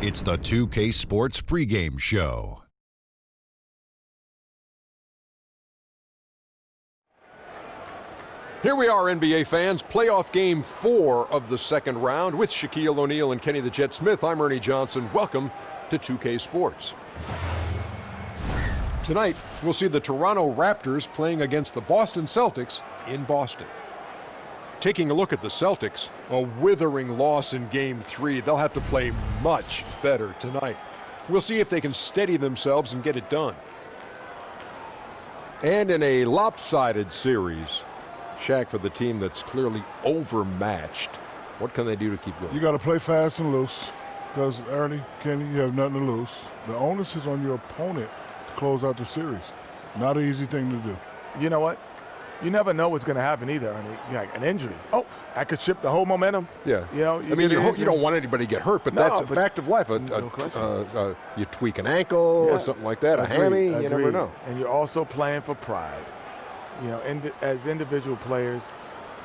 It's the 2K Sports pregame show. Here we are, NBA fans. Playoff game 4 of the second round with Shaquille O'Neal and Kenny the Jet Smith. I'm Ernie Johnson. Welcome to 2K Sports. Tonight, we'll see the Toronto Raptors playing against the Boston Celtics in Boston. Taking a look at the Celtics, a withering loss in Game 3. They'll have to play much better tonight. We'll see if they can steady themselves and get it done. And in a lopsided series, Shaq, for the team that's clearly overmatched, what can they do to keep going? You got to play fast and loose because, Ernie, Kenny, you have nothing to lose. The onus is on your opponent to close out the series. Not an easy thing to do. You know what? You never know what's going to happen either, Ernie. Like an injury. Oh, that could shift the whole momentum. Yeah. You know, I mean, you don't want anybody to get hurt, but that's a fact of life. You tweak an ankle or something like that, a hammy, you never know. And you're also playing for pride, you know, as individual players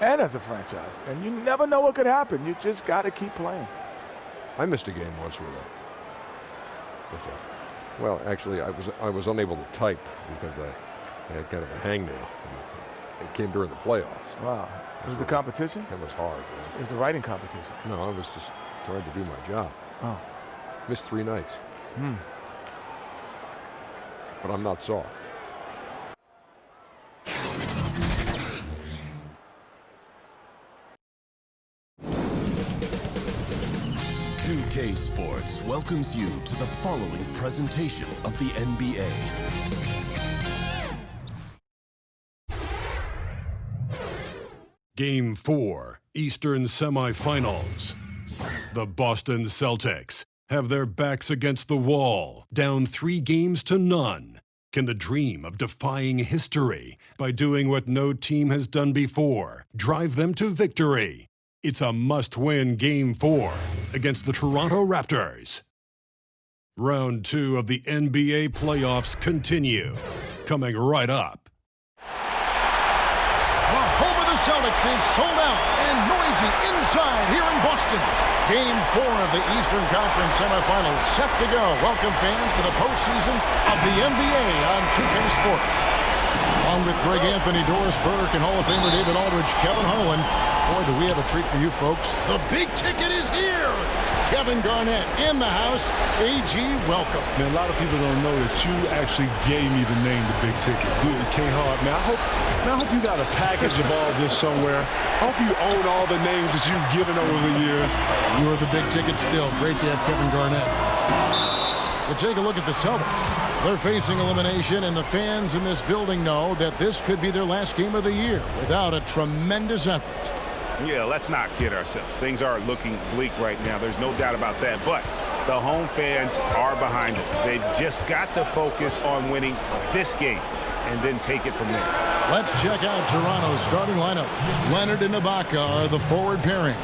and as a franchise. And you never know what could happen. You just got to keep playing. I missed a game once well, actually, I was unable to type because I had kind of a hangnail. It came during the playoffs. Wow. It was a competition? It was hard. Man. It was a writing competition. No, I was just trying to do my job. Oh. Missed 3 nights. But I'm not soft. K Sports welcomes you to the following presentation of the NBA. Game 4, Eastern Semifinals. The Boston Celtics have their backs against the wall, down 3-0. Can the dream of defying history by doing what no team has done before drive them to victory? It's a must-win Game 4 against the Toronto Raptors. Round 2 of the NBA playoffs continue. Coming right up. The home of the Celtics is sold out and noisy inside here in Boston. Game 4 of the Eastern Conference Semifinals set to go. Welcome fans to the postseason of the NBA on 2K Sports. Along with Greg Anthony, Doris Burke, and Hall of Famer David Aldridge, Kevin Harlan. Boy, do we have a treat for you folks. The big ticket is here. Kevin Garnett in the house. KG, welcome. Man, a lot of people don't know that you actually gave me the name, the big ticket. K-Hard, man, I hope you got a package of all this somewhere. I hope you own all the names that you've given over the years. You're the big ticket still. Great to have Kevin Garnett. But take a look at the Celtics. They're facing elimination, and the fans in this building know that this could be their last game of the year without a tremendous effort. Yeah, let's not kid ourselves. Things are looking bleak right now. There's no doubt about that. But the home fans are behind it. They've just got to focus on winning this game and then take it from there. Let's check out Toronto's starting lineup. Leonard and Ibaka are the forward pairing.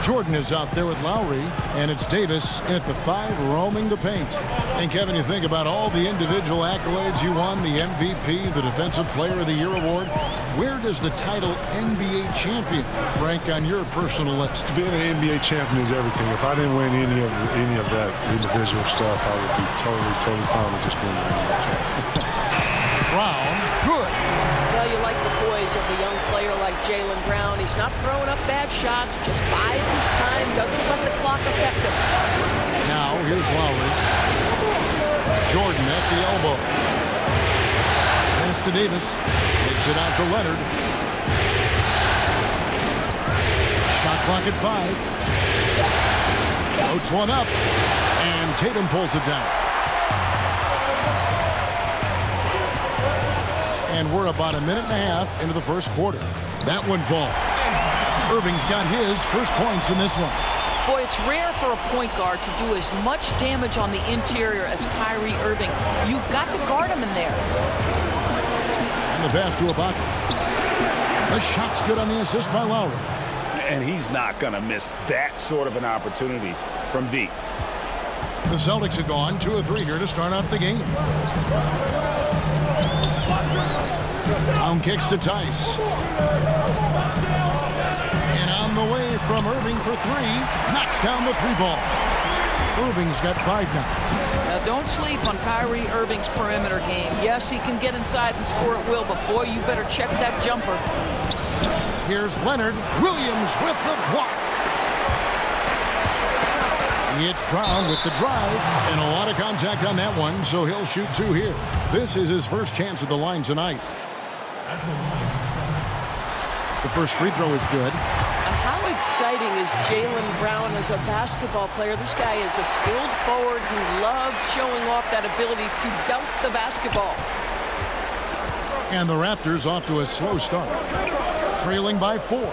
Jordan is out there with Lowry, and it's Davis at the 5 roaming the paint. And Kevin, you think about all the individual accolades you won, the MVP, the Defensive Player of the Year award. Where does the title NBA champion rank on your personal list? Being an NBA champion is everything. If I didn't win any of that individual stuff, I would be totally fine with just winning the NBA championship. Brown, good. Well, you like the poise of the young player like Jaylen Brown. He's not throwing up bad shots, just bides his time, doesn't let the clock affect him. Now, here's Lowry. Jordan at the elbow. Pass to Davis. Takes it out to Leonard. Shot clock at 5. Floats one up. And Tatum pulls it down. And we're about a minute and a half into the first quarter. That one falls. Irving's got his first points in this one. Boy, it's rare for a point guard to do as much damage on the interior as Kyrie Irving. You've got to guard him in there. And the pass to Ibaka. The shot's good on the assist by Lowry. And he's not going to miss that sort of an opportunity from deep. The Celtics have gone 2 of 3 here to start out the game. Brown kicks to Tice. And on the way from Irving for 3. Knocks down the 3 ball. Irving's got 5 now. Now, don't sleep on Kyrie Irving's perimeter game. Yes, he can get inside and score at will, but boy, you better check that jumper. Here's Leonard. Williams with the block. It's Brown with the drive, and a lot of contact on that one, so he'll shoot 2 here. This is his first chance at the line tonight. The first free throw is good. How exciting is Jaylen Brown as a basketball player? This guy is a skilled forward who loves showing off that ability to dunk the basketball. And the Raptors off to a slow start, trailing by 4.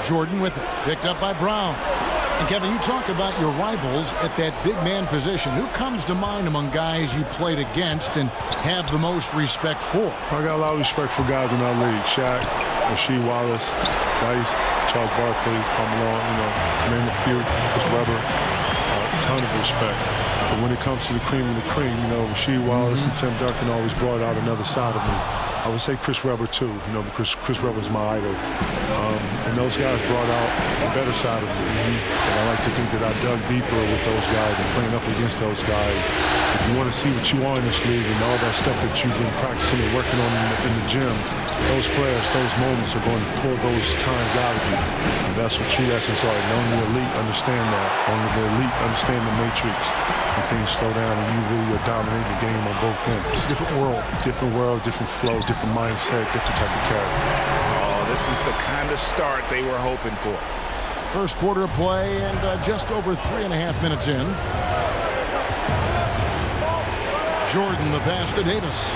Jordan with it, picked up by Brown. And Kevin, you talk about your rivals at that big man position. Who comes to mind among guys you played against and have the most respect for? I got a lot of respect for guys in our league. Shaq, Rasheed Wallace, Dice, Charles Barkley, Carmelo, name a few, Chris Webber. A ton of respect. But when it comes to the cream of the cream, Rasheed Wallace and Tim Duncan always brought out another side of me. I would say Chris Webber too, because Chris Webber is my idol. And those guys brought out the better side of me. And I like to think that I dug deeper with those guys and playing up against those guys. If you want to see what you are in this league and all that stuff that you've been practicing and working on in the gym, those players, those moments are going to pull those times out of you. And that's what true essence are. And only the elite understand that. Only the elite understand the matrix. And things slow down and you really are dominating the game on both ends. Different world, different flow, different mindset, different type of character. Oh, this is the kind of start they were hoping for. First quarter of play and just over 3.5 minutes in. Jordan, the pass to Davis.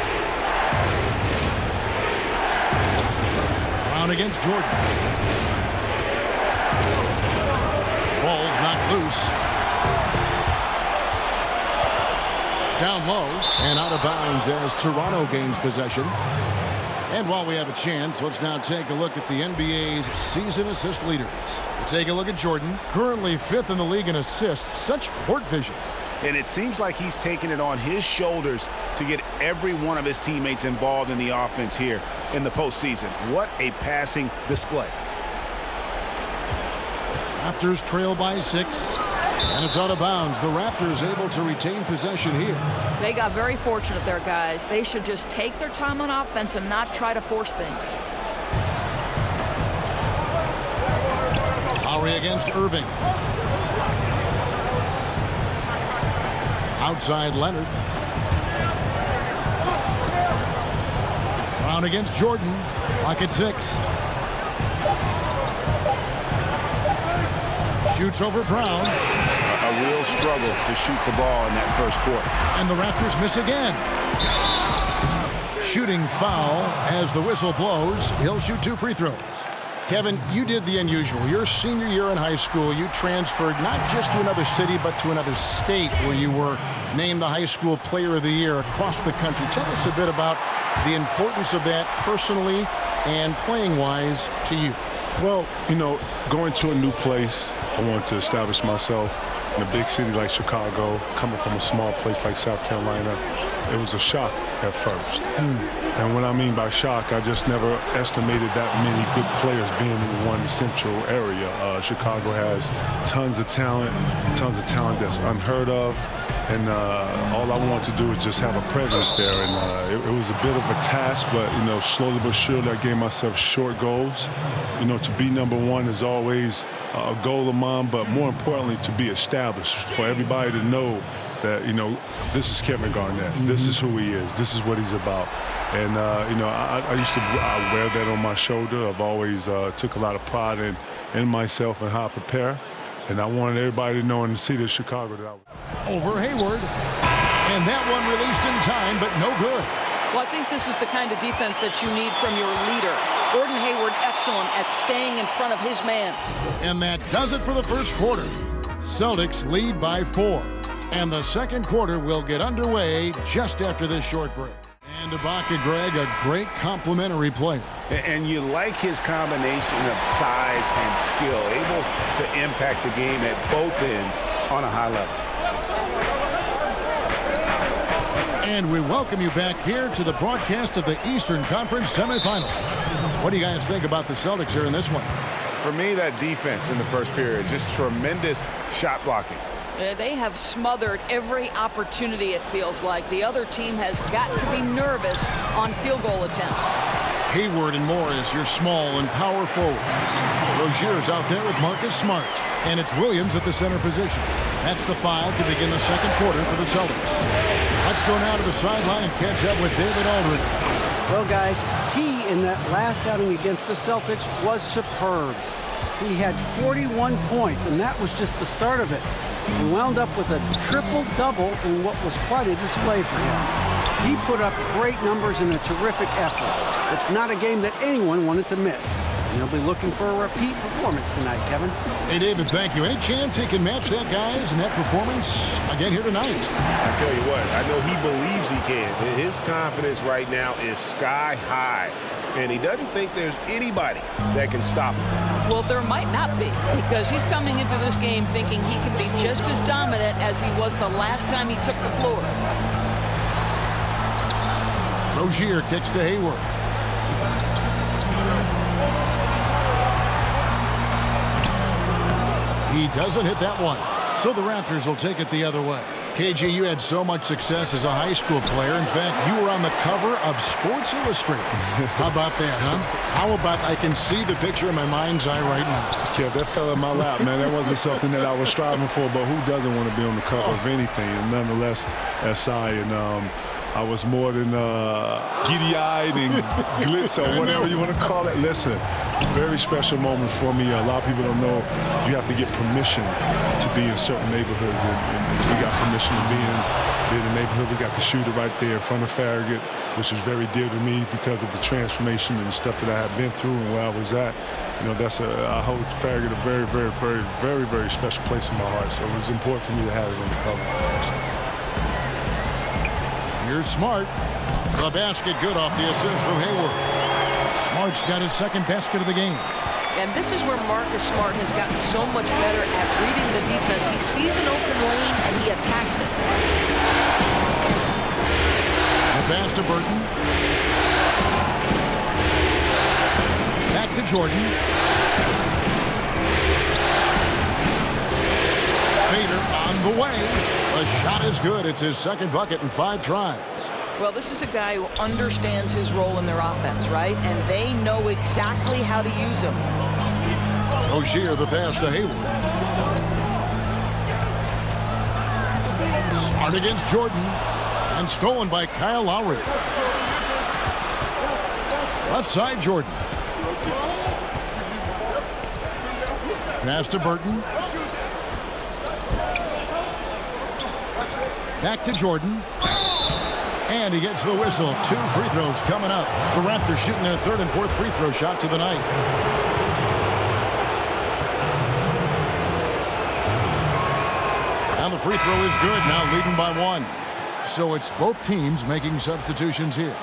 Brown against Jordan. Ball's knocked loose. Down low and out of bounds as Toronto gains possession. And while we have a chance, let's now take a look at the NBA's season assist leaders. Let's take a look at Jordan, currently 5th in the league in assists. Such court vision. And it seems like he's taking it on his shoulders to get every one of his teammates involved in the offense here in the postseason. What a passing display. Raptors trail by 6. And it's out of bounds. The Raptors able to retain possession here. They got very fortunate there, guys. They should just take their time on offense and not try to force things. Lowry against Irving. Outside Leonard. Brown against Jordan. Lock at 6. Shoots over Brown. A real struggle to shoot the ball in that first quarter. And the Raptors miss again. Shooting foul as the whistle blows. He'll shoot 2 free throws. Kevin, you did the unusual. Your senior year in high school, you transferred not just to another city, but to another state where you were named the high school player of the year across the country. Tell us a bit about the importance of that personally and playing-wise to you. Well, going to a new place, I wanted to establish myself in a big city like Chicago, coming from a small place like South Carolina. It was a shock at first. And what I mean by shock, I just never estimated that many good players being in one central area. Chicago has tons of talent that's unheard of. And all I wanted to do was just have a presence there. And it was a bit of a task, but, slowly but surely I gave myself short goals. To be number one is always a goal of mine, but more importantly, to be established, for everybody to know that, this is Kevin Garnett. This is who he is. This is what he's about. And, I wear that on my shoulder. I've always took a lot of pride in myself and how I prepare. And I wanted everybody to know in the city of Chicago that I was. Over Hayward. And that one released in time, but no good. Well, I think this is the kind of defense that you need from your leader. Gordon Hayward, excellent at staying in front of his man. And that does it for the first quarter. Celtics lead by 4. And the second quarter will get underway just after this short break. And Ibaka, Greg, a great complimentary player. And you like his combination of size and skill, able to impact the game at both ends on a high level. And we welcome you back here to the broadcast of the Eastern Conference Semifinals. What do you guys think about the Celtics here in this one? For me, that defense in the first period, just tremendous shot blocking. They have smothered every opportunity, it feels like. The other team has got to be nervous on field goal attempts. Hayward and Morris, your small and power forwards. Rozier's out there with Marcus Smart. And it's Williams at the center position. That's the 5 to begin the second quarter for the Celtics. Let's go now to the sideline and catch up with David Aldridge. Well, guys, T in that last outing against the Celtics was superb. He had 41 points, and that was just the start of it. He wound up with a triple-double in what was quite a display for him. He put up great numbers in a terrific effort. It's not a game that anyone wanted to miss. And they'll be looking for a repeat performance tonight, Kevin. Hey, David, thank you. Any chance he can match that, guys, in that performance again here tonight? I tell you what, I know he believes he can. His confidence right now is sky high. And he doesn't think there's anybody that can stop him. Well, there might not be, because he's coming into this game thinking he can be just as dominant as he was the last time he took the floor. Rozier kicks to Hayward. He doesn't hit that one. So the Raptors will take it the other way. KG, you had so much success as a high school player. In fact, you were on the cover of Sports Illustrated. How about that, huh? How about I can see the picture in my mind's eye right now? Yeah, that fell in my lap, man. That wasn't something that I was striving for, but who doesn't want to be on the cover of anything? And nonetheless, SI and I was more than giddy-eyed and glitz or whatever you want to call it. Listen, very special moment for me. A lot of people don't know you have to get permission to be in certain neighborhoods, and we got permission to be in the neighborhood. We got the shooter right there in front of Farragut, which is very dear to me because of the transformation and the stuff that I have been through and where I was at. You know, I hold Farragut a very, very, very, very, very special place in my heart. So it was important for me to have it on the cover. Here's Smart. The basket good off the assist from Hayward. Smart's got his second basket of the game. And this is where Marcus Smart has gotten so much better at reading the defense. He sees an open lane and he attacks it. The pass to Burton. Back to Jordan. Fader on the way. The shot is good. It's his second bucket in 5 tries. Well, this is a guy who understands his role in their offense, right? And they know exactly how to use him. Rozier, the pass to Hayward. Smart against Jordan. And stolen by Kyle Lowry. Left side, Jordan. Pass to Burton. Back to Jordan. And he gets the whistle. 2 free throws coming up. The Raptors shooting their 3rd and 4th free throw shots of the night. And the free throw is good. Now leading by 1. So it's both teams making substitutions here.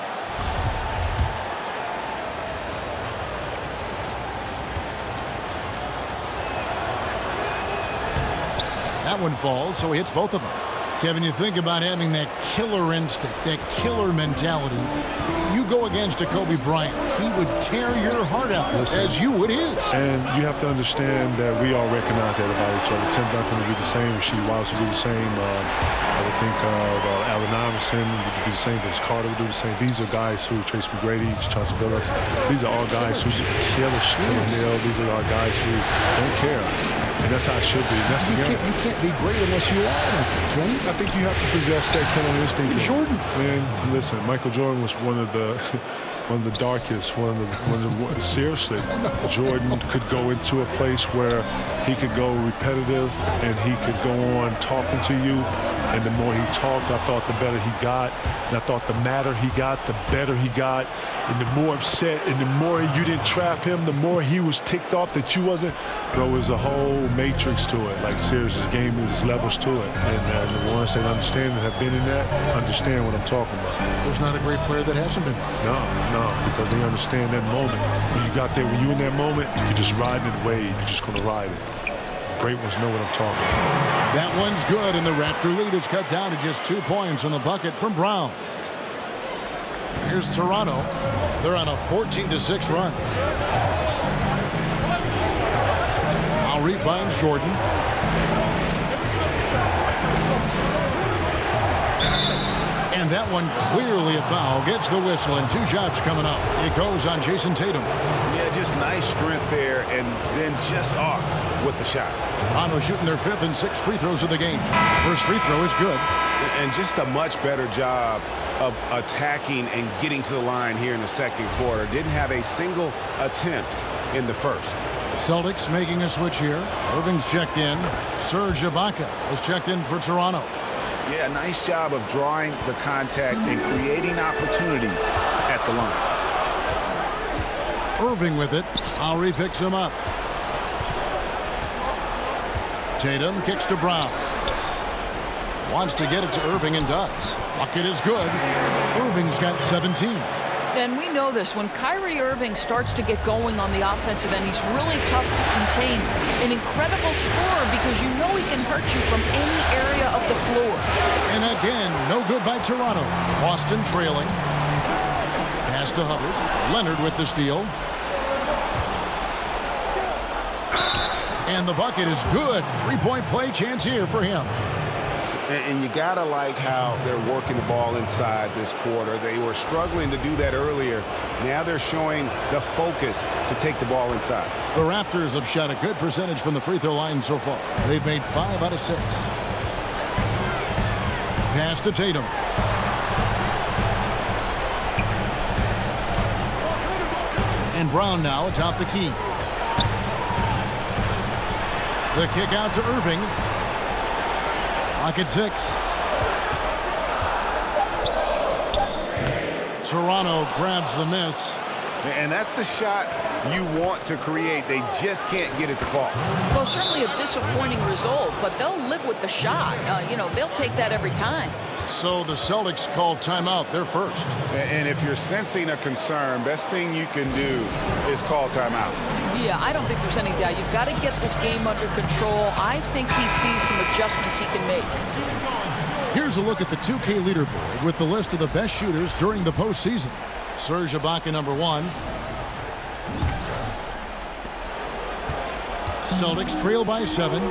That one falls, so he hits both of them. Kevin, you think about having that killer instinct, that killer mentality. You go against a Kobe Bryant, he would tear your heart out. Listen, as you would his. And you have to understand that we all recognize that about each other. Tim Duncan would be the same. Rasheed Wallace would be the same. I would think of Allen Iverson would be the same. Vince Carter would do the same. These are guys who, Trace McGrady, Chauncey Billups, these are all guys who kill a These are all guys who don't care. And that's how it should be. That's you can't be great unless you are. I think you have to possess that killer instinct. Jordan. Man, listen, Michael Jordan was one of the darkest, seriously, Jordan could go into a place where he could go repetitive and he could go on talking to you. And the more he talked, I thought the better he got. And I thought the madder he got, the better he got. And the more upset and the more you didn't trap him, the more he was ticked off that you wasn't. Bro, there's a whole matrix to it. Like, seriously, this game is levels to it. And the ones that understand and have been in that understand what I'm talking about. There's not a great player that hasn't been. No, because they understand that moment. When you got there, when you in that moment, you're just riding the wave. You're just going to ride it. Great ones know what I'm talking about. That one's good, and the Raptor lead is cut down to just 2 points in the bucket from Brown. Here's Toronto. They're on a 14-6 run. Kyrie finds Jordan. And that one clearly a foul. Gets the whistle and 2 shots coming up. It goes on Jason Tatum. Yeah, just nice strength there and then just off with the shot. Toronto shooting their 5th and 6th free throws of the game. First free throw is good. And just a much better job of attacking and getting to the line here in the second quarter. Didn't have a single attempt in the first. Celtics making a switch here. Irving's checked in. Serge Ibaka is checked in for Toronto. Yeah, nice job of drawing the contact and creating opportunities at the line. Irving with it. Lowry picks him up. Tatum kicks to Brown. Wants to get it to Irving and does. Bucket is good. Irving's got 17. And we know this. When Kyrie Irving starts to get going on the offensive end, he's really tough to contain. An incredible scorer because you know he can hurt you from any area of the floor. And again, no good by Toronto. Boston trailing. Pass to Hubbard. Leonard with the steal. And the bucket is good. 3-point play chance here for him. And you got to like how they're working the ball inside this quarter. They were struggling to do that earlier. Now they're showing the focus to take the ball inside. The Raptors have shot a good percentage from the free throw line so far. They've made 5 out of 6. Pass to Tatum. And Brown now atop the key. The kick out to Irving. Clock at 6. Toronto grabs the miss. And that's the shot you want to create. They just can't get it to fall. Well, certainly a disappointing result, but they'll live with the shot. They'll take that every time. So the Celtics call timeout. They're first. And if you're sensing a concern, best thing you can do is call timeout. Yeah, I don't think there's any doubt. You've got to get this game under control. I think he sees some adjustments he can make. Here's a look at the 2K leaderboard with the list of the best shooters during the postseason. Serge Ibaka, number 1. Celtics trail by 7.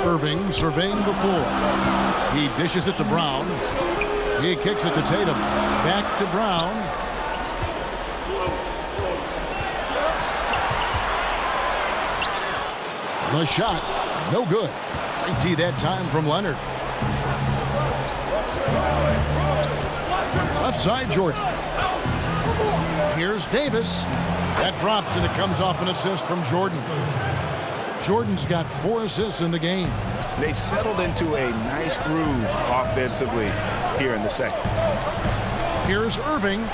Irving surveying the floor. He dishes it to Brown. He kicks it to Tatum. Back to Brown. The shot, no good. Great D that time from Leonard. Left side, Jordan. Here's Davis. That drops and it comes off an assist from Jordan. Jordan's got 4 assists in the game. They've settled into a nice groove offensively here in the second. Here's Irving.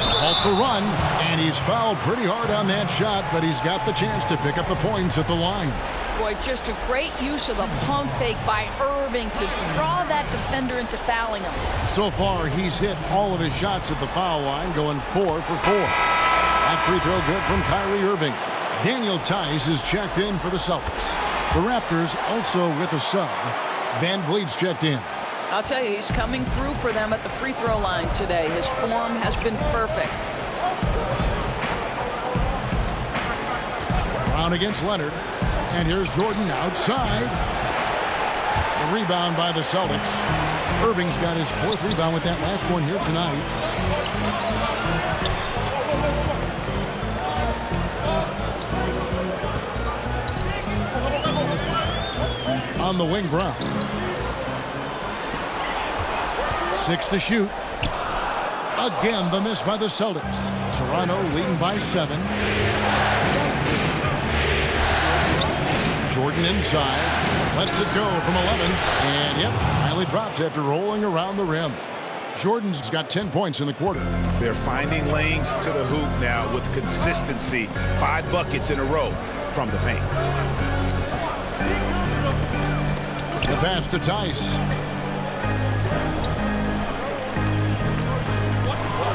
Halt the run, and he's fouled pretty hard on that shot, but he's got the chance to pick up the points at the line. Boy, just a great use of the pump fake by Irving to draw that defender into fouling him. So far, he's hit all of his shots at the foul line, going 4 for 4. That free throw good from Kyrie Irving. Daniel Tice is checked in for the Celtics. The Raptors also with a sub. Van Vliet's checked in. I'll tell you, he's coming through for them at the free throw line today. His form has been perfect. Brown against Leonard. And here's Jordan outside. The rebound by the Celtics. Irving's got his 4th rebound with that last one here tonight. On the wing, Brown. 6 to shoot. Again, the miss by the Celtics. Toronto leading by 7. Jordan inside. Lets it go from 11. And, yep, finally drops after rolling around the rim. Jordan's got 10 points in the quarter. They're finding lanes to the hoop now with consistency. 5 buckets in a row from the paint. The pass to Tice.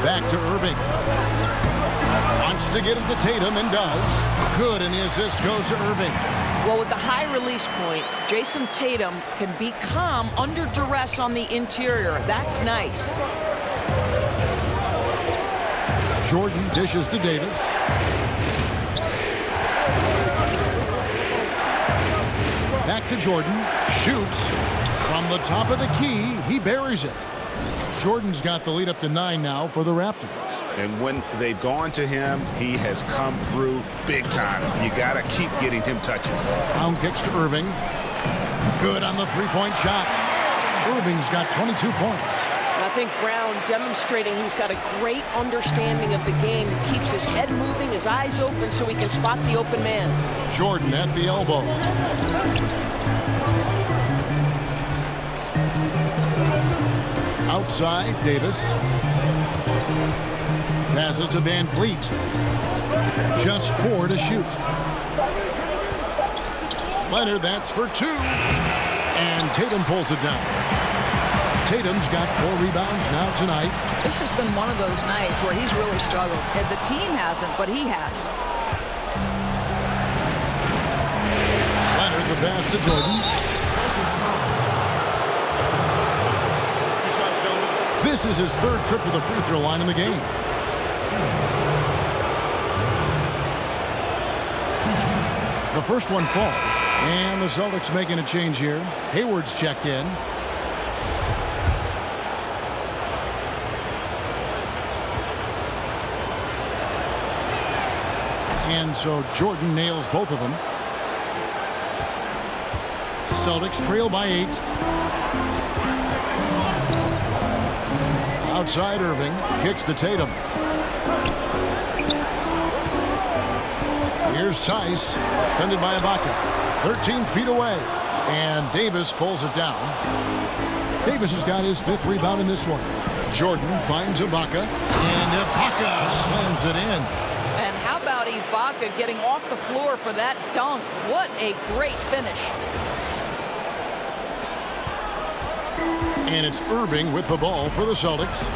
Back to Irving. Wants to get it to Tatum and does. Good, and the assist goes to Irving. Well, with the high release point, Jason Tatum can be calm under duress on the interior. That's nice. Jordan dishes to Davis. to Jordan. Shoots from the top of the key. He buries it. Jordan's got the lead up to 9 now for the Raptors. And when they've gone to him, he has come through big time. You got to keep getting him touches. Brown kicks to Irving. Good on the three-point shot. Irving's got 22 points. I think Brown demonstrating he's got a great understanding of the game. He keeps his head moving, his eyes open so he can spot the open man. Jordan at the elbow. Outside, Davis. Passes to Van Fleet. Just 4 to shoot. Leonard, that's for 2. And Tatum pulls it down. Tatum's got 4 rebounds now tonight. This has been one of those nights where he's really struggled. And the team hasn't, but he has. Leonard, the pass to Jordan. This is his 3rd trip to the free throw line in the game. The first one falls. And the Celtics making a change here. Hayward's checked in. And so Jordan nails both of them. Celtics trail by 8. Outside Irving. Kicks to Tatum. Here's Tice. Defended by Ibaka. 13 feet away. And Davis pulls it down. Davis has got his 5th rebound in this one. Jordan finds Ibaka. And Ibaka slams it in. And how about Ibaka getting off the floor for that dunk? What a great finish. And it's Irving with the ball for the Celtics.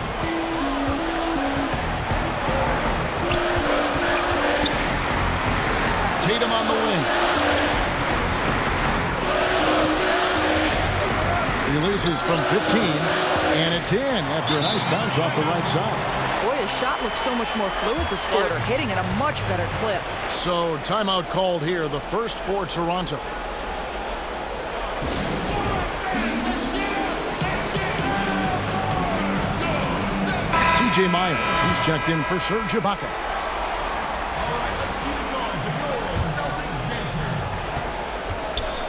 Tatum on the wing. Releases from 15, and it's in after a nice bounce off the right side. Boy, his shot looks so much more fluid this quarter, hitting at a much better clip. So timeout called here, the first for Toronto. C.J. Miles, he's checked in for Serge Ibaka.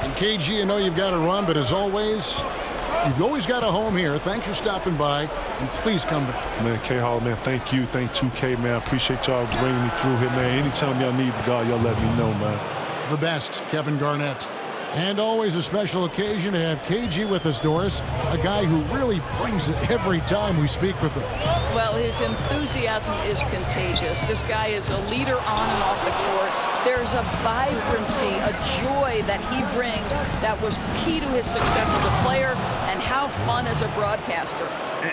And KG, I know you've got to run, but as always, you've always got a home here. Thanks for stopping by, and please come back. Man, K-Hall, man, thank you. Thank 2K, man. I appreciate y'all bringing me through here, man. Anytime y'all need the guard, y'all let me know, man. The best, Kevin Garnett. And always a special occasion to have KG with us, Doris, a guy who really brings it every time we speak with him. Well, his enthusiasm is contagious. This guy is a leader on and off the court. There's a vibrancy, a joy that he brings that was key to his success as a player and how fun as a broadcaster.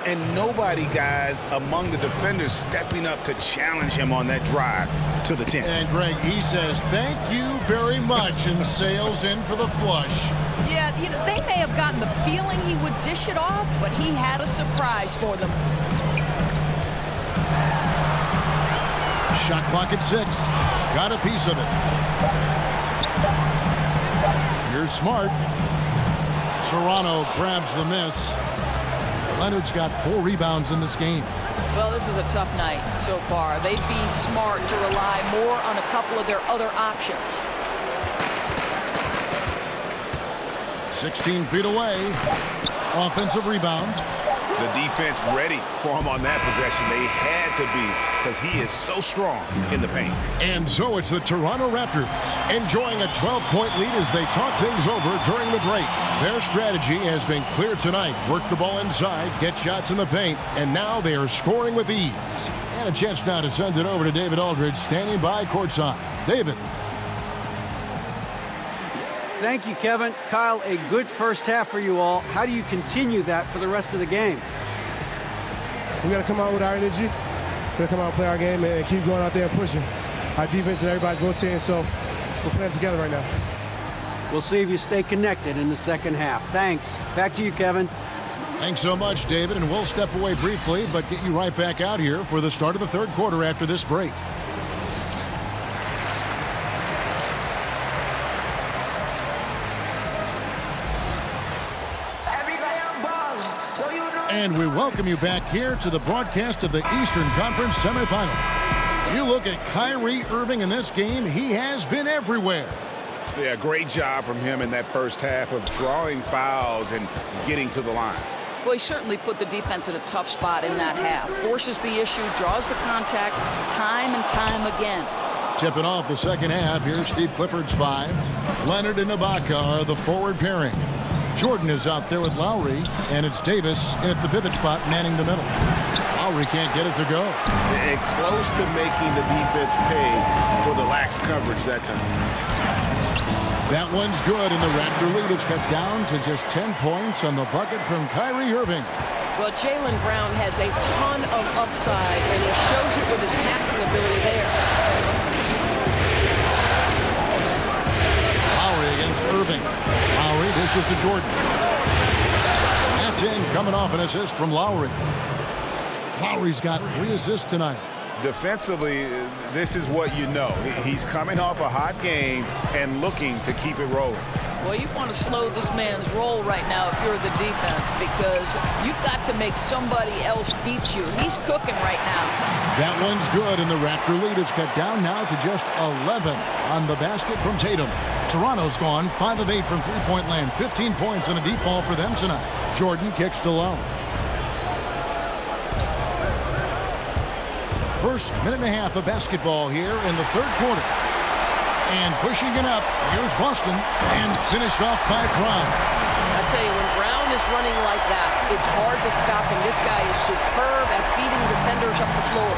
And nobody, guys, among the defenders stepping up to challenge him on that drive to the 10. And Greg, he says, thank you very much, and sails in for the flush. Yeah, they may have gotten the feeling he would dish it off, but he had a surprise for them. Shot clock at 6. Got a piece of it. Here's Smart. Toronto grabs the miss. Leonard's got 4 rebounds in this game. Well, this is a tough night so far. They'd be smart to rely more on a couple of their other options. 16 feet away. Offensive rebound. The defense ready for him on that possession. They had to be, because he is so strong in the paint. And so it's the Toronto Raptors enjoying a 12-point lead as they talk things over during the break. Their strategy has been clear tonight. Work the ball inside, get shots in the paint, and now they are scoring with ease. And a chance now to send it over to David Aldridge, standing by courtside. David. Thank you, Kevin. Kyle, a good first half for you all. How do you continue that for the rest of the game? We got to come out with our energy. We got to come out and play our game and keep going out there and pushing. Our defense and everybody's rotating, so we're playing together right now. We'll see if you stay connected in the second half. Thanks. Back to you, Kevin. Thanks so much, David, and we'll step away briefly, but get you right back out here for the start of the third quarter after this break. And we welcome you back here to the broadcast of the Eastern Conference Semifinals. You look at Kyrie Irving in this game, he has been everywhere. Yeah, great job from him in that first half of drawing fouls and getting to the line. Well, he certainly put the defense in a tough spot in that half. Forces the issue, draws the contact time and time again. Tipping off the second half, here's Steve Clifford's 5. Leonard and Ibaka are the forward pairing. Jordan is out there with Lowry, and it's Davis at the pivot spot manning the middle. Lowry can't get it to go. And close to making the defense pay for the lax coverage that time. That one's good, and the Raptor lead is cut down to just 10 points on the bucket from Kyrie Irving. Well, Jaylen Brown has a ton of upside, and he shows it with his passing ability there. Lowry against Irving. Lowry dishes to Jordan. That's in, coming off an assist from Lowry. Lowry's got 3 assists tonight. Defensively, this is what you know. He's coming off a hot game and looking to keep it rolling. Well, you want to slow this man's roll right now if you're the defense, because you've got to make somebody else beat you. He's cooking right now. That one's good, and the Raptor lead is cut down now to just 11 on the basket from Tatum. Toronto's gone 5 of 8 from three-point land, 15 points and a deep ball for them tonight. Jordan kicks to Low. First minute and a half of basketball here in the third quarter. And pushing it up, here's Boston, and finished off by Brown. I tell you, when Brown is running like that, it's hard to stop him. This guy is superb at beating defenders up the floor.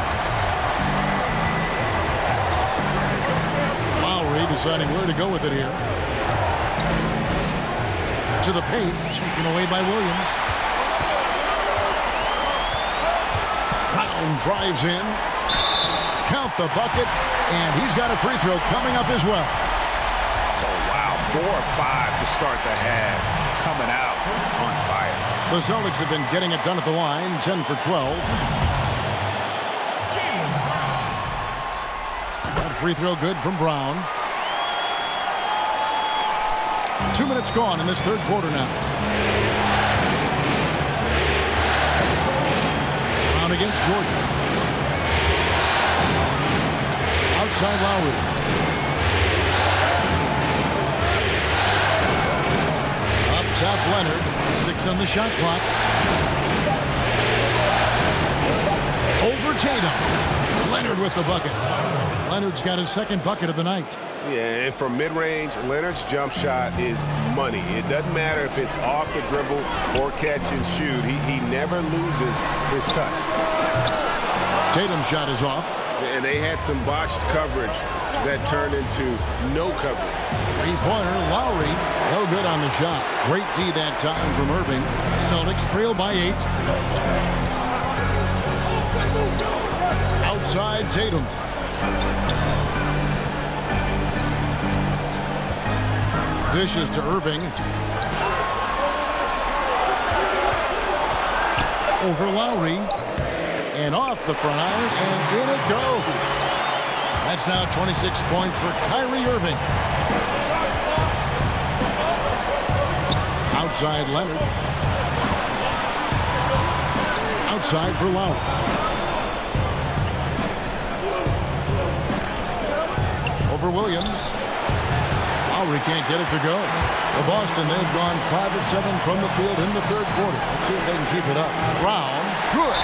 Lowry deciding where to go with it here. To the paint, taken away by Williams. Brown drives in. Count the bucket, and he's got a free throw coming up as well. Oh, wow, 4 or 5 to start the half, coming out on fire. The Celtics have been getting it done at the line, 10 for 12. That free throw good from Brown. 2 minutes gone in this third quarter now. Brown against Jordan. Outside Lowry. Up top Leonard. 6 on the shot clock. Over Tatum. Leonard with the bucket. Leonard's got his second bucket of the night. Yeah, and from mid-range, Leonard's jump shot is money. It doesn't matter if it's off the dribble or catch and shoot. He never loses his touch. Tatum's shot is off. And they had some botched coverage that turned into no coverage. Three-pointer, Lowry. No good on the shot. Great D that time from Irving. Celtics trail by 8. Outside Tatum. Dishes to Irving. Over Lowry. And off the front iron, and in it goes. That's now 26 points for Kyrie Irving. Outside Leonard. Outside for Lowry. Over Williams. Lowry can't get it to go. For Boston, they've gone 5 of 7 from the field in the third quarter. Let's see if they can keep it up. Brown, good.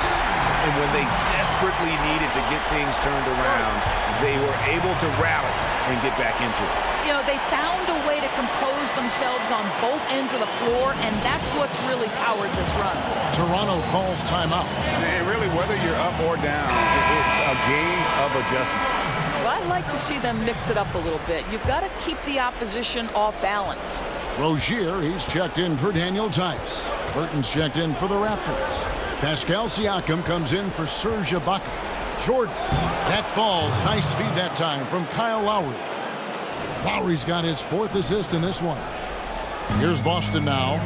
And when they desperately needed to get things turned around, they were able to rally and get back into it. You know, they found a way to compose themselves on both ends of the floor, and that's what's really powered this run. Toronto calls timeout. And really, whether you're up or down, it's a game of adjustments. Well, I'd like to see them mix it up a little bit. You've got to keep the opposition off balance. Rozier, he's checked in for Daniel Tice. Burton's checked in for the Raptors. Pascal Siakam comes in for Serge Ibaka. Jordan, that falls. Nice feed that time from Kyle Lowry. Lowry's got his 4th assist in this one. Here's Boston now.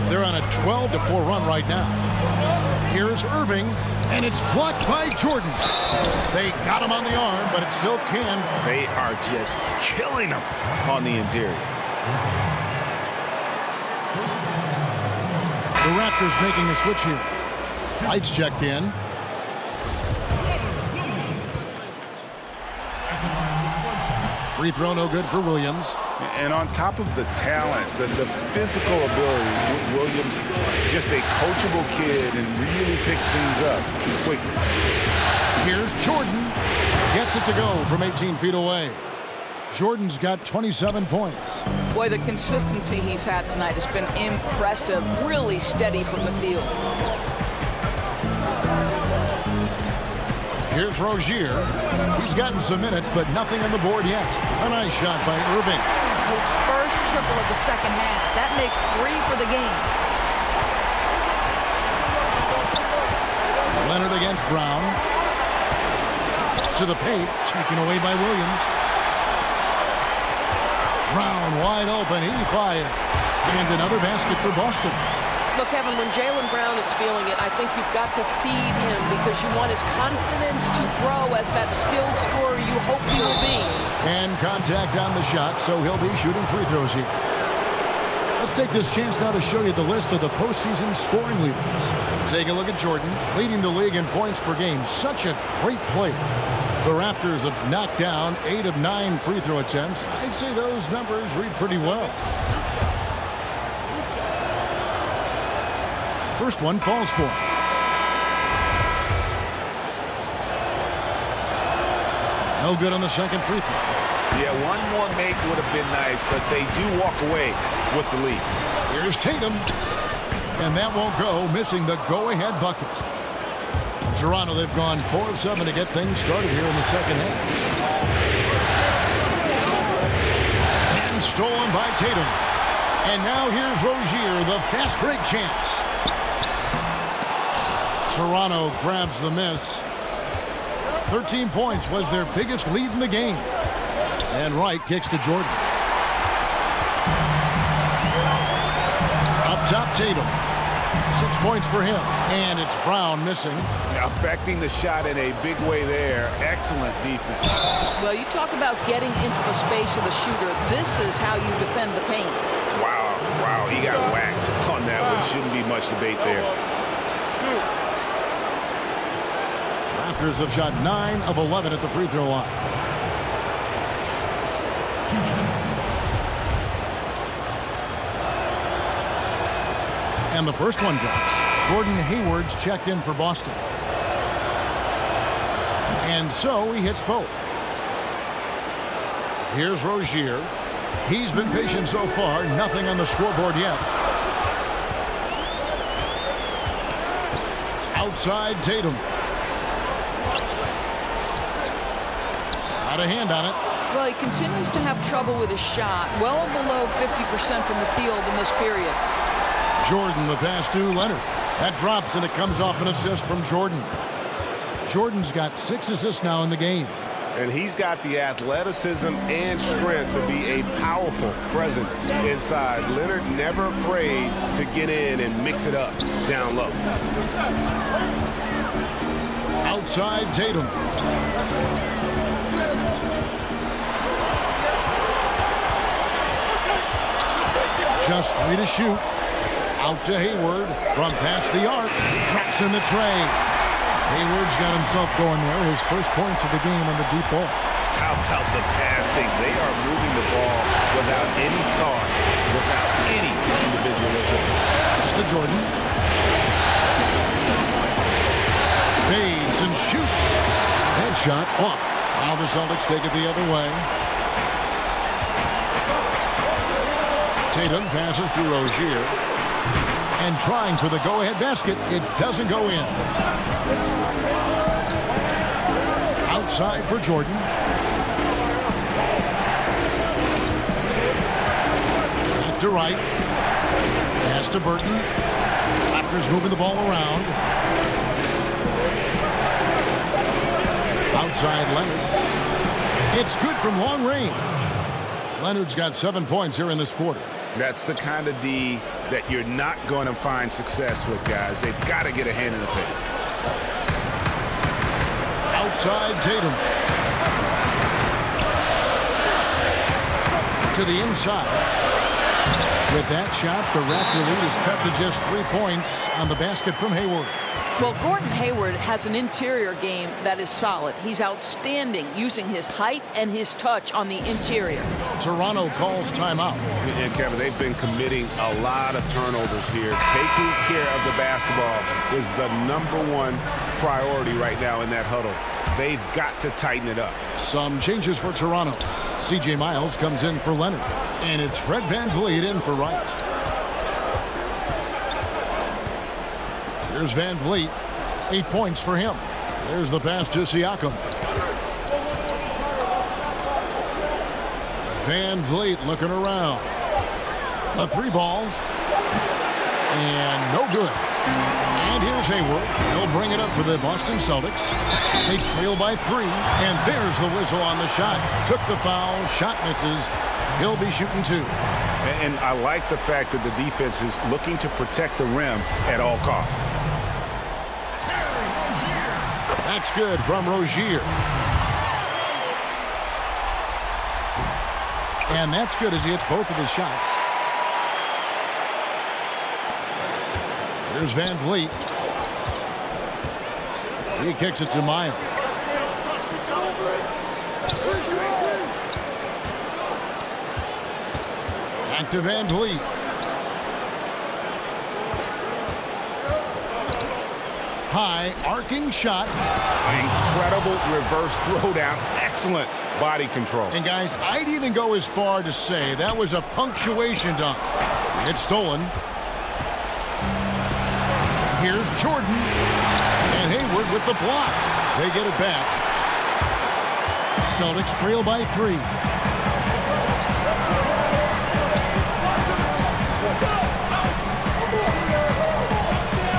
They're on a 12-4 run right now. Here's Irving, and it's blocked by Jordan. They got him on the arm, but it still can. They are just killing him on the interior. The Raptors making a switch here. Lights checked in. Free throw no good for Williams. And on top of the talent, the physical ability, Williams, just a coachable kid and really picks things up quickly. Here's Jordan. Gets it to go from 18 feet away. Jordan's got 27 points. Boy, the consistency he's had tonight has been impressive. Really steady from the field. Here's Rozier. He's gotten some minutes, but nothing on the board yet. A nice shot by Irving. His first triple of the second half. That makes 3 for the game. Leonard against Brown. To the paint. Taken away by Williams. Brown wide open. He fires. And another basket for Boston. Look, Kevin, when Jaylen Brown is feeling it, I think you've got to feed him because you want his confidence to grow as that skilled scorer you hope he will be. And contact on the shot, so he'll be shooting free throws here. Let's take this chance now to show you the list of the postseason scoring leaders. Take a look at Jordan, leading the league in points per game. Such a great player. The Raptors have knocked down 8 of 9 free throw attempts. I'd say those numbers read pretty well. First one falls for him. No good on the second free throw. Yeah, one more make would have been nice, but they do walk away with the lead. Here's Tatum. And that won't go, missing the go-ahead bucket. Toronto, they've gone 4 of 7 to get things started here in the second half. And stolen by Tatum. And now here's Rozier, the fast break chance. Toronto grabs the miss. 13 points was their biggest lead in the game. And Wright kicks to Jordan. Up top, Tatum. 6 points for him. And it's Brown missing. Affecting the shot in a big way there. Excellent defense. Well, you talk about getting into the space of the shooter. This is how you defend the paint. Wow, he got whacked on that one. Shouldn't be much debate there. Raptors have shot 9 of 11 at the free throw line. And the first one drops. Gordon Hayward's checked in for Boston. And so he hits both. Here's Rozier. He's been patient so far. Nothing on the scoreboard yet. Outside Tatum. Out of hand on it. Well, he continues to have trouble with his shot. Well below 50% from the field in this period. Jordan, the pass to Leonard. That drops, and it comes off an assist from Jordan. Jordan's got 6 assists now in the game. And he's got the athleticism and strength to be a powerful presence inside. Leonard never afraid to get in and mix it up down low. Outside Tatum. Just 3 to shoot. Out to Hayward from past the arc. Traps in the tray. Hayward's got himself going there. His first points of the game on the deep ball. How about the passing? They are moving the ball without any thought, without any individual agility. Pass to Jordan. Fades and shoots. Headshot off. Now the Celtics take it the other way. Tatum passes to Rozier. And trying for the go-ahead basket. It doesn't go in. Outside for Jordan. Back to Wright. Pass to Burton. Raptors moving the ball around. Outside Leonard. It's good from long range. Leonard's got 7 points here in this quarter. That's the kind of D that you're not going to find success with, guys. They've got to get a hand in the face. Outside Tatum. To the inside. With that shot, the Raptor lead is cut to just 3 points on the basket from Hayward. Well, Gordon Hayward has an interior game that is solid. He's outstanding using his height and his touch on the interior. Toronto calls timeout. And Kevin, they've been committing a lot of turnovers here. Taking care of the basketball is the #1 priority right now in that huddle. They've got to tighten it up. Some changes for Toronto. C.J. Miles comes in for Leonard. And it's Fred VanVleet in for Wright. Here's VanVleet. 8 points for him. There's the pass to Siakam. VanVleet looking around. A 3-ball. And no good. And here's Hayward. He'll bring it up for the Boston Celtics. They trail by 3. And there's the whistle on the shot. Took the foul. Shot misses. He'll be shooting 2. And I like the fact that the defense is looking to protect the rim at all costs. That's good from Rozier. And that's good as he hits both of his shots. Here's VanVleet. He kicks it to Miles. Back to VanVleet. High arcing shot. Incredible reverse throwdown. Excellent body control. And guys, I'd even go as far to say that was a punctuation dunk. It's stolen. Here's Jordan. And Hayward with the block. They get it back. Celtics trail by 3.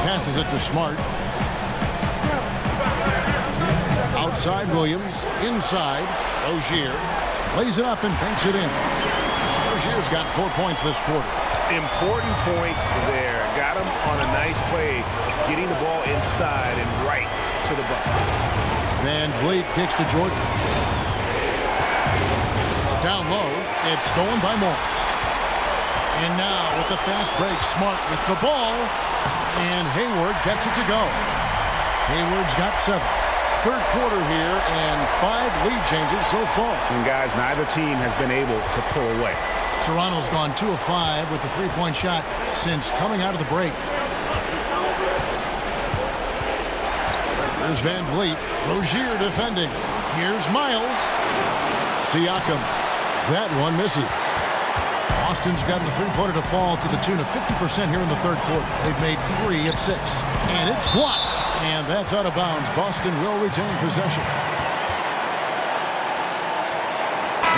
Passes it to Smart. Outside Williams. Inside. Rozier. Lays it up and banks it in. Rozier's got 4 points this quarter. Important points there. Got him on a nice play, getting the ball inside and right to the bucket. VanVleet kicks to Jordan. Down low. It's stolen by Morris. And now with the fast break, Smart with the ball. And Hayward gets it to go. Hayward's got 7. Third quarter here and 5 lead changes so far. And guys, neither team has been able to pull away. Toronto's gone 2 of 5 with the 3-point shot since coming out of the break. Here's VanVleet. Rozier defending. Here's Miles. Siakam. That one misses. Boston's gotten the 3-pointer to fall to the tune of 50% here in the third quarter. They've made 3 of 6. And it's blocked. And that's out of bounds. Boston will retain possession.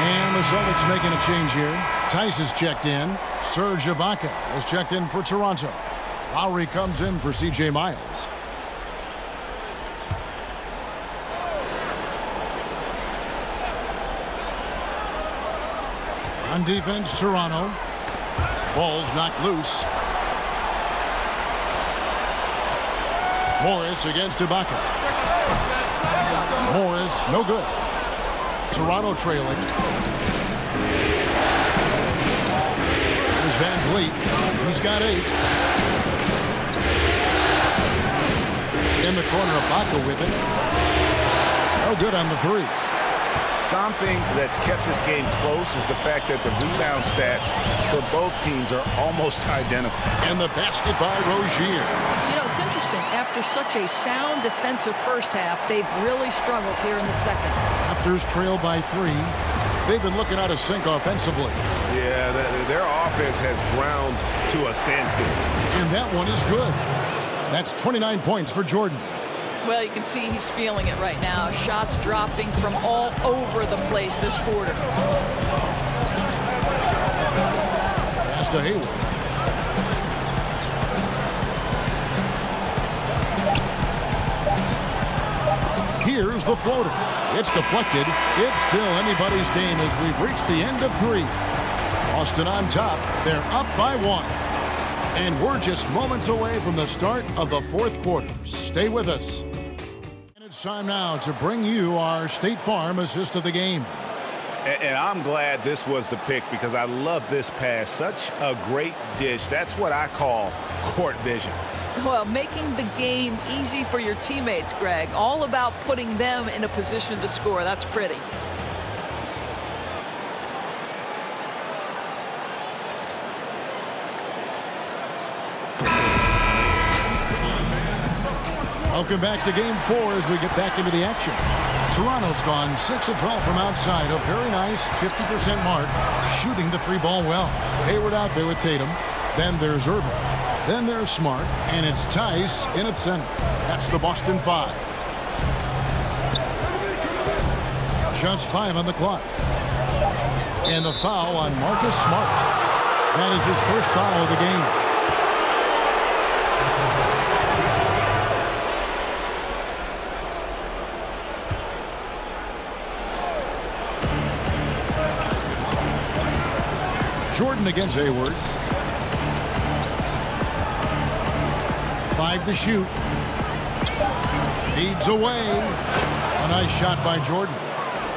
And the Celtics making a change here. Tice is checked in. Serge Ibaka has checked in for Toronto. Lowry comes in for C.J. Miles. On defense, Toronto. Ball's knocked loose. Morris against Ibaka. Morris, no good. Toronto trailing. There's VanVleet. He's got 8. In the corner, Ibaka with it. No good on the 3. Something that's kept this game close is the fact that the rebound stats for both teams are almost identical. And the basket by Rozier. You know, it's interesting. After such a sound defensive first half, they've really struggled here in the second. Raptors trail by 3. They've been looking out of sync offensively. Yeah, their offense has ground to a standstill. And that one is good. That's 29 points for Jordan. Well, you can see he's feeling it right now. Shots dropping from all over the place this quarter. Pass to Hayward. Here's the floater. It's deflected. It's still anybody's game as we've reached the end of 3. Boston on top. They're up by 1. And we're just moments away from the start of the fourth quarter. Stay with us. And it's time now to bring you our State Farm assist of the game. And I'm glad this was the pick because I love this pass. Such a great dish. That's what I call court vision. Well, making the game easy for your teammates, Greg. All about putting them in a position to score. That's pretty. Welcome back to Game 4 as we get back into the action. Toronto's gone 6 of 12 from outside. A very nice 50% mark, shooting the three ball well. Hayward out there with Tatum. Then there's Irving. Then there's Smart. And it's Tice in at center. That's the Boston 5. Just 5 on the clock. And the foul on Marcus Smart. That is his first foul of the game. Jordan against Hayward. 5 to shoot. Feeds away. A nice shot by Jordan.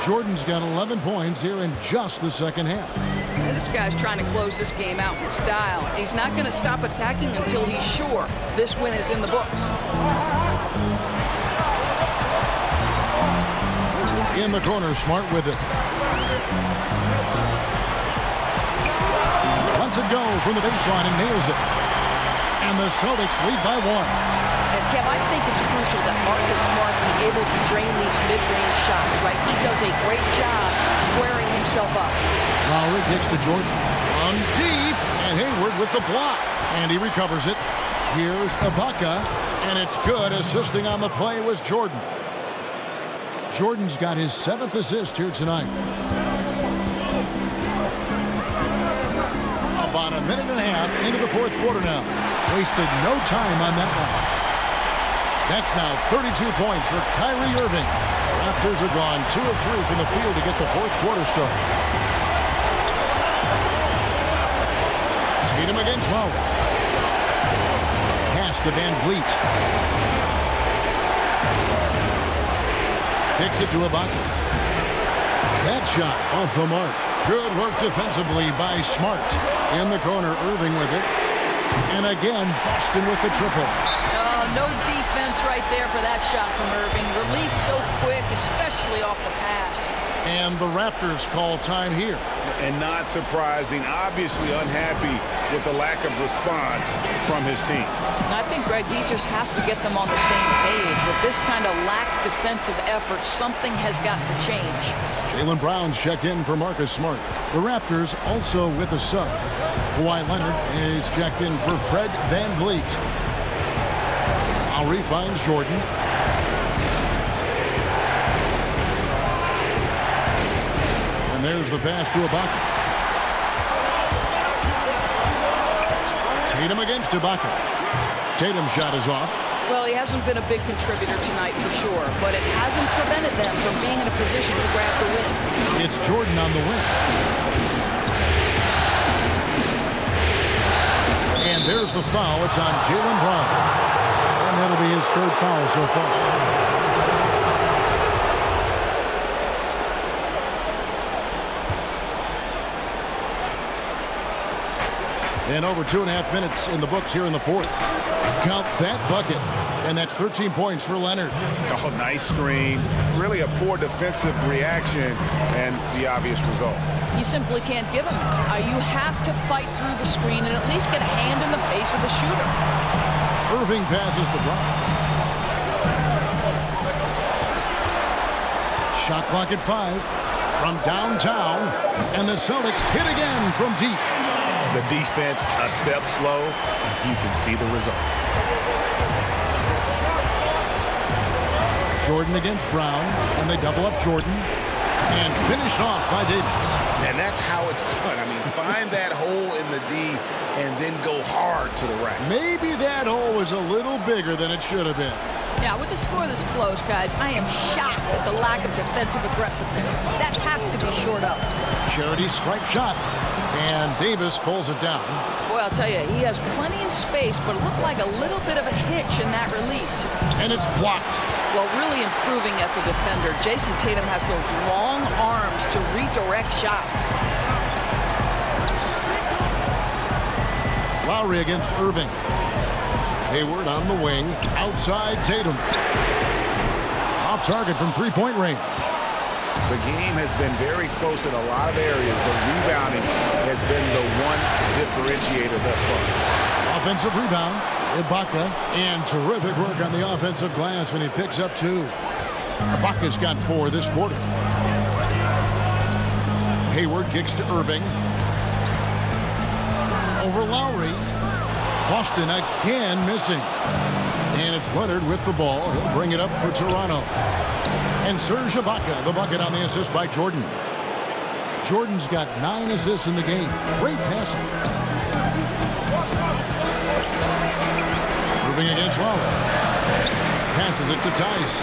Jordan's got 11 points here in just the second half. And this guy's trying to close this game out in style. He's not going to stop attacking until he's sure this win is in the books. In the corner, Smart with it. To go from the baseline and nails it. And the Celtics lead by 1. And Kev, I think it's crucial that Marcus Smart be able to drain these mid-range shots, right? He does a great job squaring himself up. Lowry kicks to Jordan. On deep, and Hayward with the block. And he recovers it. Here's Ibaka, and it's good. Assisting on the play was Jordan. Jordan's got his 7th assist here tonight. About a minute and a half into the fourth quarter now. Wasted no time on that one. That's now 32 points for Kyrie Irving. Raptors are gone 2 of 3 from the field to get the fourth quarter started. Tatum against Lowry. Pass to Van Vliet. Kicks it to Ibaka. That shot off the mark. Good work defensively by Smart. In the corner, Irving with it. And again, Boston with the triple. No defense right there for that shot from Irving. Released so quick, especially off the pass. And the Raptors call time here. And not surprising, obviously unhappy with the lack of response from his team. I think Greg, he just has to get them on the same page. With this kind of lax defensive effort, something has got to change. Jaylen Brown's checked in for Marcus Smart. The Raptors also with a sub. Kawhi Leonard is checked in for Fred VanVleet. Lowry finds Jordan. And there's the pass to Ibaka. Tatum against Ibaka. Tatum's shot is off. Well, he hasn't been a big contributor tonight for sure, but it hasn't prevented them from being in a position to grab the win. It's Jordan on the win. And there's the foul. It's on Jaylen Brown. And that'll be his 3rd foul so far. And over 2.5 minutes in the books here in the fourth. Count that bucket. And that's 13 points for Leonard. Oh, nice screen. Really a poor defensive reaction and the obvious result. You simply can't give him it. You have to fight through the screen and at least get a hand in the face of the shooter. Irving passes to Brown. Shot clock at 5 from downtown. And the Celtics hit again from deep. The defense a step slow, and you can see the result. Jordan against Brown, and they double up Jordan, and finished off by Davis. And that's how it's done. I mean, find that hole in the D and then go hard to the rack. Maybe that hole was a little bigger than it should have been. Yeah, with the score this close, guys, I am shocked at the lack of defensive aggressiveness. That has to be shored up. Charity stripe shot. And Davis pulls it down. Boy, I'll tell you, he has plenty of space, but it looked like a little bit of a hitch in that release. And it's blocked. Well, really improving as a defender. Jason Tatum has those long arms to redirect shots. Lowry against Irving. Hayward on the wing. Outside Tatum. Off target from three-point range. The game has been very close in a lot of areas, but rebounding has been the one differentiator thus far. Offensive rebound. Ibaka, and terrific work on the offensive glass, and he picks up 2. Ibaka's got 4 this quarter. Hayward kicks to Irving. Over Lowry. Boston again missing. And it's Leonard with the ball. He'll bring it up for Toronto. And Serge Ibaka, the bucket on the assist by Jordan. Jordan's got 9 assists in the game. Great passing. Irving against Lowry. Passes it to Tice.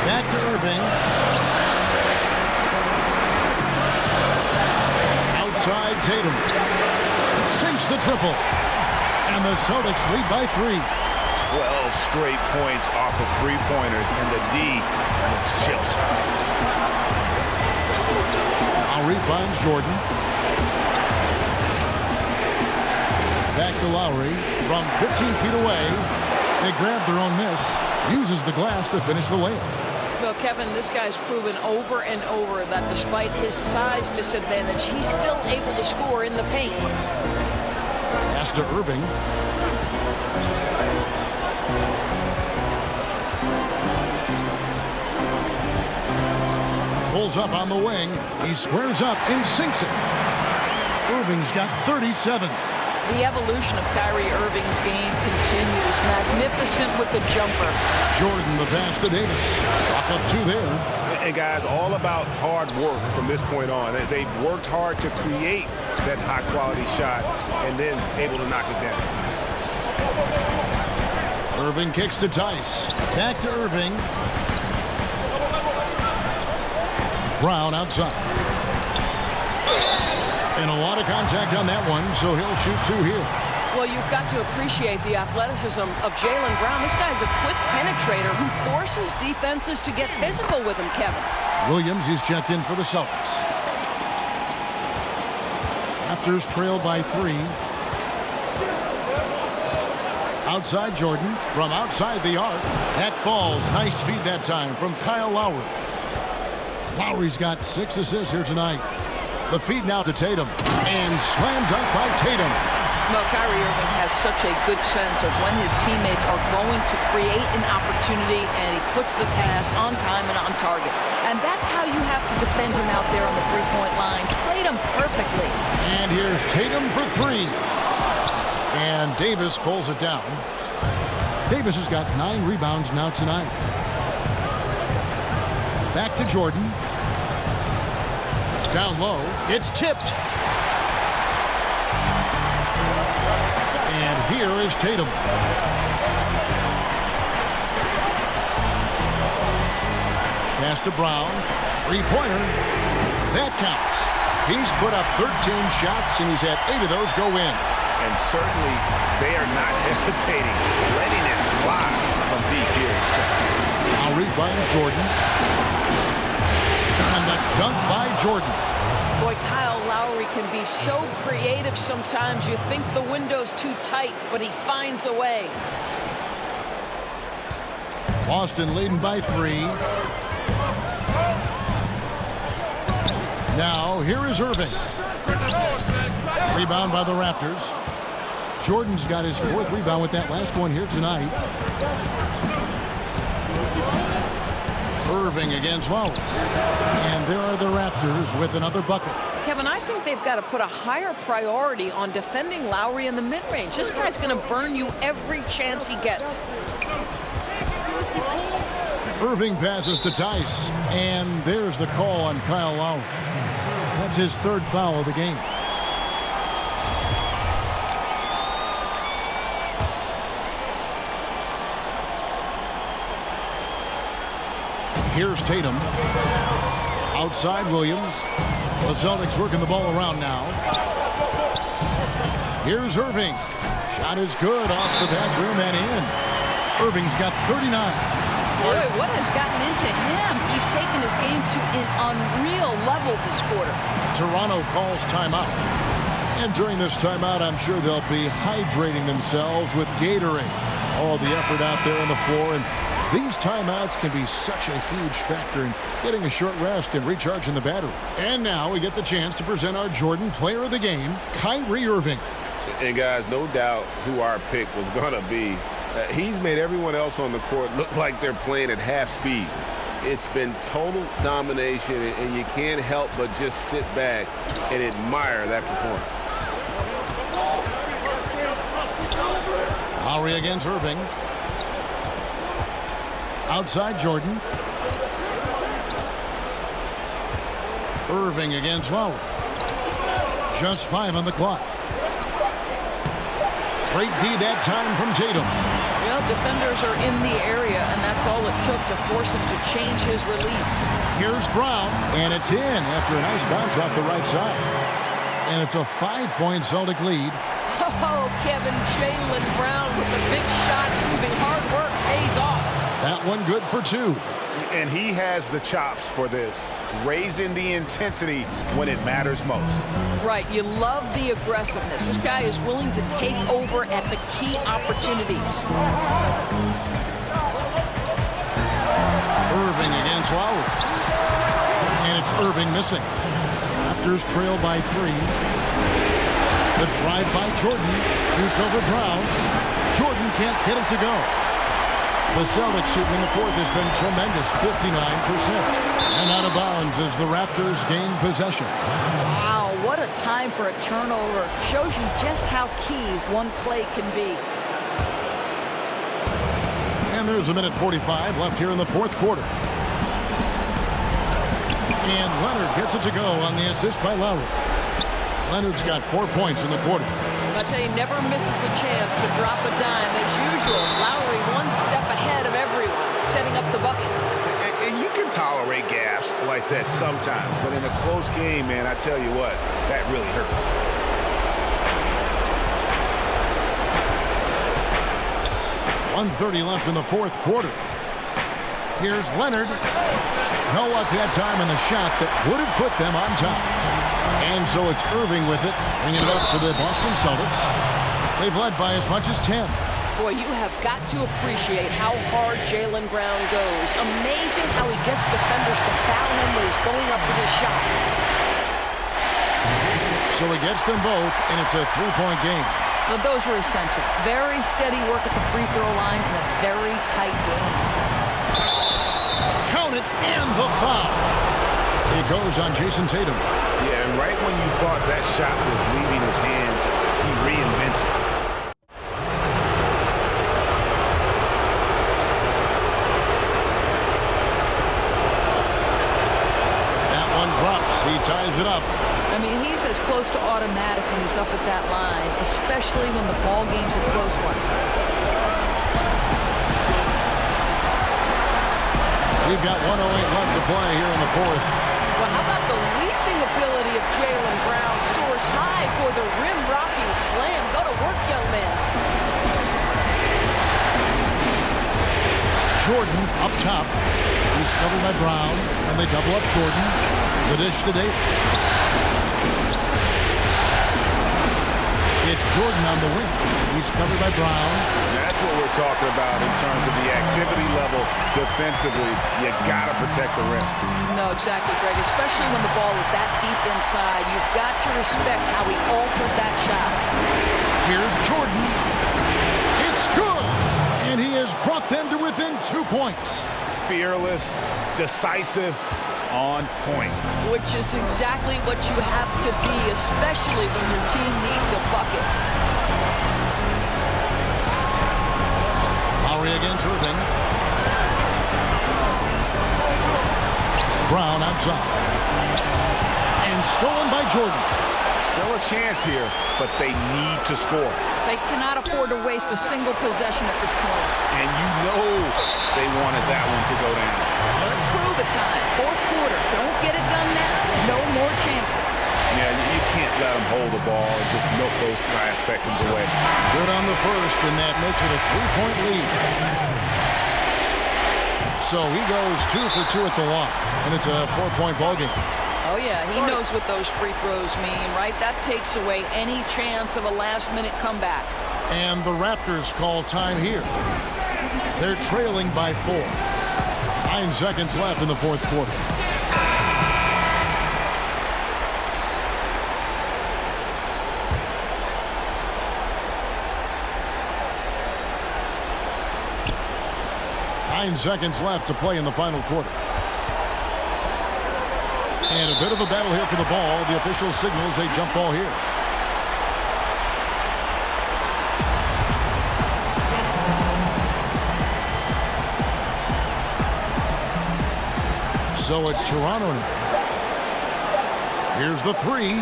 Back to Irving. Outside Tatum. Sinks the triple. And the Celtics lead by 3. 12 straight points off of three-pointers, and the D looks chill. Lowry finds Jordan. Back to Lowry from 15 feet away. They grab their own miss. Uses the glass to finish the layup. Well, Kevin, this guy's proven over and over that despite his size disadvantage, he's still able to score in the paint. Pass to Irving. Pulls up on the wing. He squares up and sinks it. Irving's got 37. The evolution of Kyrie Irving's game continues. Magnificent with the jumper. Jordan the pass to Davis. Chalk up 2 there. And guys, all about hard work from this point on. They've worked hard to create that high-quality shot and then able to knock it down. Irving kicks to Tice. Back to Irving. Brown outside. And a lot of contact on that one, so he'll shoot 2 here. Well, you've got to appreciate the athleticism of Jaylen Brown. This guy's a quick penetrator who forces defenses to get physical with him, Kevin. Williams, he's checked in for the Celtics. Raptors trail by 3. Outside Jordan, from outside the arc. That falls. Nice feed that time from Kyle Lowry. Lowry's got 6 assists here tonight. The feed now to Tatum. And slam dunk by Tatum. Well, Kyrie Irving has such a good sense of when his teammates are going to create an opportunity, and he puts the pass on time and on target. And that's how you have to defend him out there on the three-point line. Played him perfectly. And here's Tatum for 3. And Davis pulls it down. Davis has got 9 rebounds now tonight. Back to Jordan. Down low. It's tipped. And here is Tatum. Pass to Brown. 3-pointer. That counts. He's put up 13 shots, and he's had 8 of those go in. And certainly, they are not hesitating, letting it fly from deep here. Lowry finds Jordan. And the dunk by Jordan. Boy, Kyle Lowry can be so creative sometimes. You think the window's too tight, but he finds a way. Boston leading by 3. Now, here is Irving. Rebound by the Raptors. Jordan's got his 4th rebound with that last one here tonight. Irving against Lowry. And there are the Raptors with another bucket. Kevin, I think they've got to put a higher priority on defending Lowry in the mid-range. This guy's going to burn you every chance he gets. Irving passes to Tice. And there's the call on Kyle Lowry. That's his 3rd foul of the game. Here's Tatum. Outside Williams. The Celtics working the ball around now. Here's Irving. Shot is good off the back rim and in. Irving's got 39. Boy, what has gotten into him? He's taken his game to an unreal level this quarter. Toronto calls timeout. And during this timeout, I'm sure they'll be hydrating themselves with Gatorade. All the effort out there on the floor. And these timeouts can be such a huge factor in getting a short rest and recharging the battery. And now we get the chance to present our Jordan Player of the Game, Kyrie Irving. And guys, no doubt who our pick was going to be. He's made everyone else on the court look like they're playing at half speed. It's been total domination, and you can't help but just sit back and admire that performance. Lowry against Irving. Outside Jordan. Irving against Lowry. Just 5 on the clock. Great D that time from Tatum. Well, defenders are in the area, and that's all it took to force him to change his release. Here's Brown, and it's in after a nice bounce off the right side. And it's a 5-point Celtic lead. Oh, Kevin, Jaylen Brown with a big shot, proving hard work pays off. That one good for 2. And he has the chops for this, raising the intensity when it matters most. Right, you love the aggressiveness. This guy is willing to take over at the key opportunities. Irving against Lowry. And it's Irving missing. Raptors trail by 3. The drive by Jordan. Shoots over Brown. Jordan can't get it to go. The Celtics shooting in the fourth has been tremendous, 59%. And out of bounds as the Raptors gain possession. Wow, what a time for a turnover. Shows you just how key one play can be. And there's a minute 45 left here in the fourth quarter. And Leonard gets it to go on the assist by Lowry. Leonard's got 4 points in the quarter. I tell you, never misses a chance to drop a dime. As usual, Lowry one step ahead of everyone, setting up the bucket. And you can tolerate gaffes like that sometimes, but in a close game, man, I tell you what, that really hurts. .130 left in the fourth quarter. Here's Leonard. No luck that time in the shot that would have put them on top. And so it's Irving with it, bringing it up for the Boston Celtics. They've led by as much as 10. Boy, you have got to appreciate how hard Jaylen Brown goes. Amazing how he gets defenders to foul him when he's going up with his shot. So he gets them both, and it's a 3-point game. But those were essential. Very steady work at the free throw line in a very tight game. Count it, and the foul. It goes on Jason Tatum. Yeah, and right when you thought that shot was leaving his hands, he reinvents it. That one drops. He ties it up. I mean, he's as close to automatic when he's up at that line, especially when the ball game's a close one. We've got 1:08 left to play here in the fourth. Well, how about the leaping ability of Jaylen Brown? Soars high for the rim-rocking slam. Go to work, young man. Jordan up top. He's covered by Brown, and they double up Jordan. The dish to Davis. It's Jordan on the wing. He's covered by Brown. That's what we're talking about in terms of the activity level defensively. You got to protect the rim. No, exactly, Greg. Especially when the ball is that deep inside. You've got to respect how he altered that shot. Here's Jordan. It's good. And he has brought them to within 2 points. Fearless, decisive, on point. Which is exactly what you have to be, especially when your team needs a bucket. Lowry against Irving. Brown outside. And stolen by Jordan. Still a chance here, but they need to score. They cannot afford to waste a single possession at this point. And you know they wanted that one to go down. Let's prove hold the ball and just milk those last seconds away. Good on the first, and that makes it a 3-point lead. So he goes 2 for 2 at the line, and it's a 4-point ball game. Oh, yeah, he knows what those free throws mean, right? That takes away any chance of a last-minute comeback. And the Raptors call time here. They're trailing by 4. 9 seconds left in the fourth quarter. Nine seconds left to play in the final quarter. And a bit of a battle here for the ball. The official signals a jump ball here. So it's Toronto now. Here's the 3.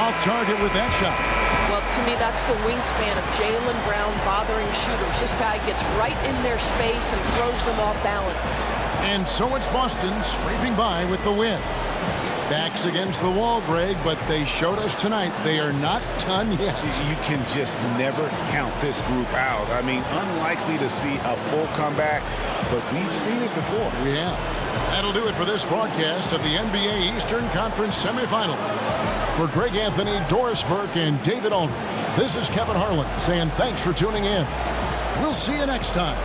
Off target with that shot. Well, to me, that's the wingspan of Jaylen Brown bothering shooters. This guy gets right in their space and throws them off balance. And so it's Boston scraping by with the win. Backs against the wall, Greg, but they showed us tonight they are not done yet. You can just never count this group out. I mean, unlikely to see a full comeback, but we've seen it before. We have. That'll do it for this broadcast of the NBA Eastern Conference Semifinals. For Greg Anthony, Doris Burke, and David Aldridge, this is Kevin Harlan saying thanks for tuning in. We'll see you next time.